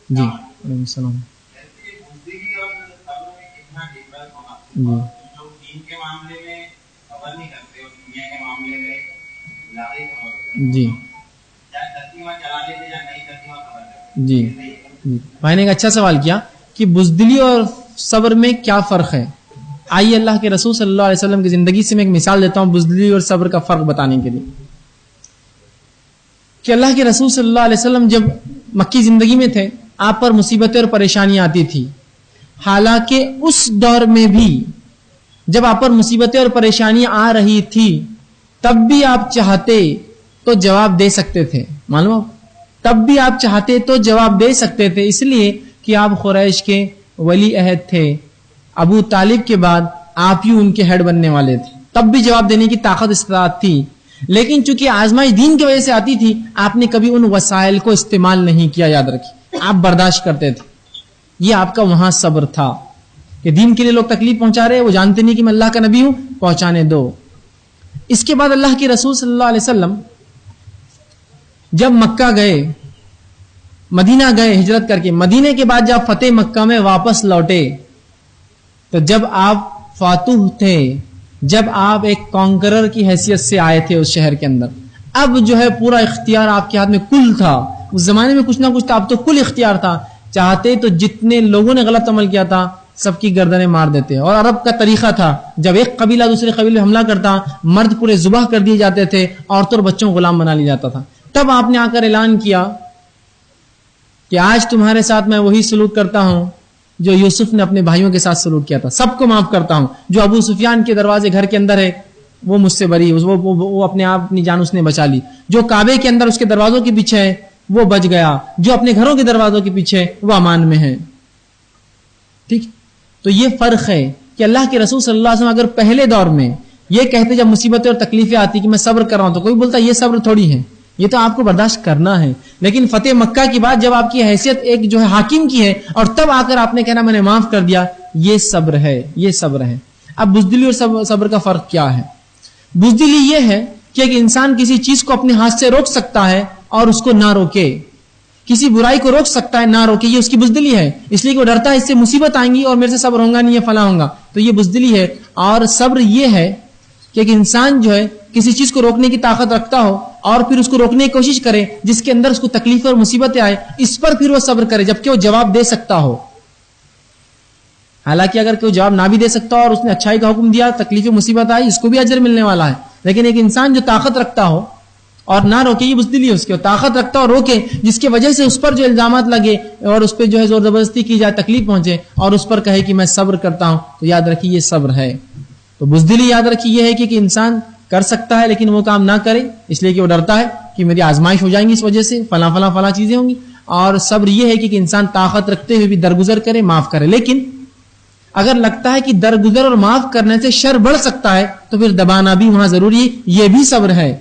جی وعلیکم السلام. جی جی جی بھائی نے ایک اچھا سوال کیا کہ بزدلی اور صبر میں کیا فرق ہے. آئیے اللہ کے رسول صلی اللہ علیہ وسلم کی زندگی سے میں ایک مثال دیتا ہوں بزدلی اور صبر کا فرق بتانے کے لیے کہ اللہ کے رسول صلی اللہ علیہ وسلم جب مکی زندگی میں تھے آپ پر مصیبتیں اور پریشانیاں آتی تھی. حالانکہ اس دور میں بھی جب آپ پر مصیبتیں اور پریشانیاں آ رہی تھی تب بھی آپ چاہتے تو جواب دے سکتے تھے. معلوم تب بھی آپ چاہتے تو جواب دے سکتے تھے اس لیے کہ آپ قریش کے ولی عہد تھے. ابو طالب کے بعد آپ ہی ان کے ہیڈ بننے والے تھے. تب بھی جواب دینے کی طاقت استطاعت تھی. لیکن چونکہ آزمائش دین کی وجہ سے آتی تھی آپ نے کبھی ان وسائل کو استعمال نہیں کیا. یاد رکھیے آپ برداشت کرتے تھے. یہ آپ کا وہاں صبر تھا کہ دین کے لیے لوگ تکلیف پہنچا رہے وہ جانتے نہیں کہ میں اللہ کا نبی ہوں پہنچانے دو. اس کے بعد اللہ کے رسول صلی اللہ علیہ وسلم جب مکہ گئے مدینہ گئے ہجرت کر کے مدینے کے بعد جب فتح مکہ میں واپس لوٹے تو جب آپ فاتح تھے جب آپ ایک کانکرر کی حیثیت سے آئے تھے اس شہر کے اندر اب جو ہے پورا اختیار آپ کے ہاتھ میں کل تھا. اس زمانے میں کچھ نہ کچھ تھا اب تو کل اختیار تھا. چاہتے تو جتنے لوگوں نے غلط عمل کیا تھا سب کی گردنیں مار دیتے. اور عرب کا طریقہ تھا جب ایک قبیلہ دوسرے قبیلے حملہ کرتا مرد پورے ذبح کر دیے جاتے تھے عورتوں اور بچوں کو غلام بنا لیا جاتا تھا. تب آپ نے آ کر اعلان کیا کہ آج تمہارے ساتھ میں وہی سلوک کرتا ہوں جو یوسف نے اپنے بھائیوں کے ساتھ سلوک کیا تھا. سب کو معاف کرتا ہوں. جو ابو سفیان کے دروازے گھر کے اندر ہے وہ مجھ سے بری وہ اپنے آپ اپنی جان اس نے بچا لی. جو کعبے کے اندر اس کے دروازوں کے پیچھے ہے وہ بچ گیا. جو اپنے گھروں کے دروازوں کے پیچھے وہ امان میں ہے. ٹھیک تو یہ فرق ہے کہ اللہ کے رسول صلی اللہ علیہ وسلم اگر پہلے دور میں یہ کہتے جب مصیبتیں اور تکلیفیں آتی کہ میں صبر کر رہا ہوں تو کوئی بولتا یہ صبر تھوڑی ہے یہ تو آپ کو برداشت کرنا ہے. لیکن فتح مکہ کی بات جب آپ کی حیثیت ایک جو ہے حاکم کی ہے اور تب آ کر آپ نے کہنا میں نے معاف کر دیا یہ صبر ہے. یہ صبر ہے. اب بزدلی اور صبر کا فرق کیا ہے؟ بزدلی یہ ہے کہ ایک انسان کسی چیز کو اپنے ہاتھ سے روک سکتا ہے اور اس کو نہ روکے. کسی برائی کو روک سکتا ہے نہ روکے. یہ اس کی بزدلی ہے. اس لیے کہ وہ ڈرتا ہے اس سے مصیبت آئیں گی اور میرے سے صبر ہوگا نہیں یہ فلاں ہوگا. تو یہ بزدلی ہے. اور صبر یہ ہے کہ ایک انسان جو ہے کسی چیز کو روکنے کی طاقت رکھتا ہو اور پھر اس کو روکنے کی کوشش کرے جس کے اندر اس کو تکلیف اور مصیبتیں آئے اس پر پھر وہ صبر کرے جبکہ وہ جواب دے سکتا ہو. حالانکہ اگر کوئی جواب نہ بھی دے سکتا ہو اور اس نے اچھائی کا حکم دیا تکلیف مصیبت آئی اس کو بھی اجر ملنے والا ہے. لیکن ایک انسان جو طاقت رکھتا ہو اور نہ روکے یہ بزدلی ہے اس کی. طاقت رکھتا ہو روکے جس کی وجہ سے اس پر جو الزامات لگے اور اس پہ جو ہے زور زبردستی کی جائے تکلیف پہنچے اور اس پر کہے کہ میں صبر کرتا ہوں تو یاد رکھیے یہ صبر ہے. تو بزدلی یاد رکھیے یہ ہے کہ انسان کر سکتا ہے لیکن وہ کام نہ کرے اس لیے کہ وہ ڈرتا ہے کہ میری آزمائش ہو جائیں گی اس وجہ سے فلاں فلاں فلاں چیزیں ہوں گی. اور صبر یہ ہے کہ انسان طاقت رکھتے ہوئے بھی درگزر کرے معاف کرے. لیکن اگر لگتا ہے کہ درگزر اور معاف کرنے سے شر بڑھ سکتا ہے تو پھر دبانا بھی وہاں ضروری ہے. یہ بھی صبر ہے.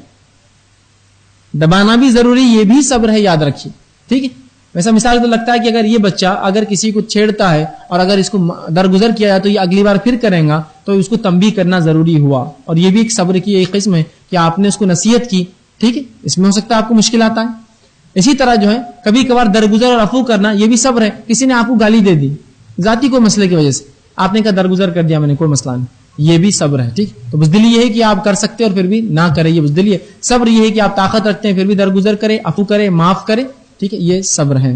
دبانا بھی ضروری یہ بھی صبر ہے. یاد رکھیے. ٹھیک ہے. ویسا مثال تو لگتا ہے کہ اگر یہ بچہ اگر کسی کو چھیڑتا ہے اور اگر اس کو درگزر کیا جائے تو یہ اگلی بار پھر کرے گا تو اس کو تنبیہ کرنا ضروری ہوا. اور یہ بھی ایک صبر کی ایک قسم ہے کہ آپ نے اس کو نصیحت کی. ٹھیک ہے. اس میں ہو سکتا ہے آپ کو مشکلات آئیں. اسی طرح جو ہے کبھی کبھار درگزر اور عفو کرنا یہ بھی صبر ہے. کسی نے آپ کو گالی دے دی ذاتی کوئی مسئلے کی وجہ سے آپ نے کہا درگزر کر دیا میں نے کوئی مسئلہ نہیں یہ بھی صبر ہے. ٹھیک. تو بزدلی یہ ہے کہ آپ کر سکتے اور پھر بھی نہ کرے یہ بزدلی ہے. صبر یہ ہے کہ آپ طاقت رکھتے ہیں پھر بھی درگزر کرے عفو کرے معاف کرے. ٹھیک ہے. یہ صبر ہے.